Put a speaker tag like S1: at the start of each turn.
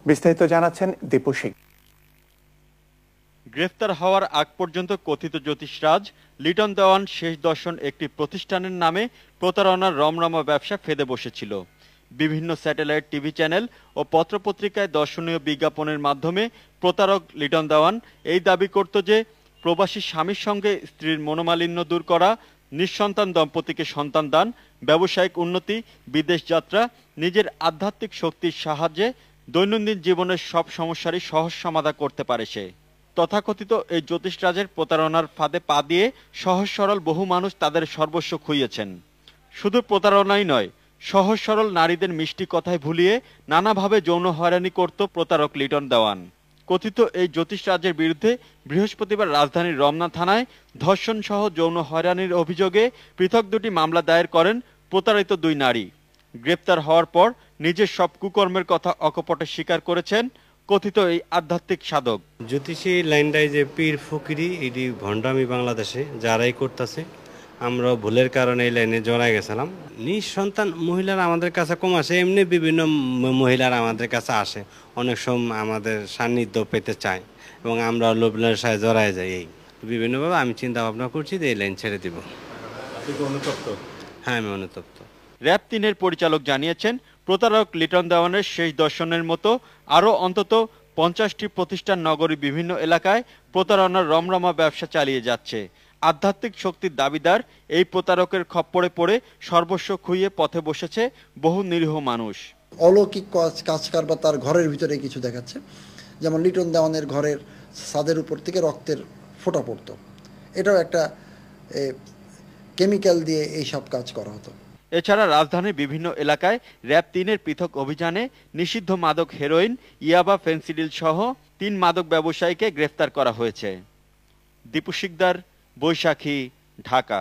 S1: বিস্তারিত জানাচ্ছেন দীপু সিং।
S2: গ্রেফতার হওয়ার আগ পর্যন্ত কথিত জ্যোতিষরাজ লিটন দেওয়ান শেষ দর্শন একটি প্রতিষ্ঠানের নামে প্রতারণার রমরমা ব্যবসা ফেদে বসেছিল। বিভিন্ন স্যাটেলাইট টিভি চ্যানেল ও পত্রপত্রিকায় দর্শনীয় বিজ্ঞাপনের মাধ্যমে প্রতারক লিটন দেওয়ান এই দাবি করত যে প্রবাসী স্বামীর সঙ্গে স্ত্রীর মনোমালিন্য দূর করা, নিঃসন্তান দম্পতিকে সন্তান দান, ব্যবসায়িক উন্নতি, বিদেশ যাত্রা, নিজের আধ্যাত্মিক শক্তির সাহায্যে দৈনন্দিন জীবনের সব সমস্যারই সহজ সমাধান করতে পারে সে। তথাকথিত এই জ্যোতিষরাজের প্রতারণার ফাঁদে পা দিয়ে সহজ সরল বহু মানুষ তাদের সর্বস্ব খুইয়েছেন। শুধু প্রতারণাই নয়, সহজ সরল নারীদের মিষ্টি কথায় ভুলিয়ে নানাভাবে যৌন হয়রানি করত প্রতারক লিটন দেওয়ান। কথিত এই জ্যোতিষরাজের বিরুদ্ধে বৃহস্পতিবার রাজধানীর রমনা থানায় ধর্ষণ সহ যৌন হয়রানির অভিযোগে পৃথক দুটি মামলা দায়ের করেন প্রতারিত দুই নারী। গ্রেপ্তার হওয়ার পর নিজের সব কুকর্মের কথা অকপটে স্বীকার করেছেন কথিত এই আধ্যাত্মিক সাধক।
S3: জ্যোতিষী লাইনটাই যে পীর ফকিরি এটি ভণ্ডামি বাংলাদেশে যারাই করতেছে, আমরা ভুলের কারণে এই লাইনে জড়াই গেছিলাম। নিঃসন্তান মহিলারা আমাদের কাছে কম আসে, এমনি বিভিন্ন মহিলারা আমাদের কাছে আসে, অনেক সময় আমাদের সান্নিধ্য পেতে চায় এবং আমরা লোভলার সাথে জড়াই যাই। এই বিভিন্নভাবে আমি চিন্তা ভাবনা করছি যে এই লাইন ছেড়ে দিব। হ্যাঁ, আমি অনুতপ্ত।
S2: র‍্যাব ৩-এর পরিচালক জানিয়েছেন, প্রতারক লিটন দেওয়ানের শেষ দর্শনের মতো আরও অন্তত ৫০টি প্রতিষ্ঠান নগরীর বিভিন্ন এলাকায় প্রতারণার রমরমা ব্যবসা চালিয়ে যাচ্ছে। আধ্যাত্মিক শক্তির দাবিদার এই প্রতারকের খপ্পরে পড়ে সর্বস্ব খুইয়ে পথে বসেছে বহু নিরীহ মানুষ।
S4: অলৌকিক কাজ কারবার তার ঘরের ভিতরে কিছু দেখাচ্ছে, যেমন লিটন দেওয়ানের ঘরের ছাদের উপর থেকে রক্তের ফোঁটা পড়তো। এটাও একটা কেমিক্যাল দিয়ে এই সব কাজ করা হতো।
S2: এছাড়া রাজধানীর বিভিন্ন এলাকায় র‍্যাব ৩-এর পৃথক অভিযানে নিষিদ্ধ মাদক হেরোইন, ইয়াবা, ফেন্সিডিল সহ ৩ মাদক ব্যবসায়ীকে গ্রেফতার করা হয়েছে। দীপু শিকদার, বৈশাখী, ঢাকা।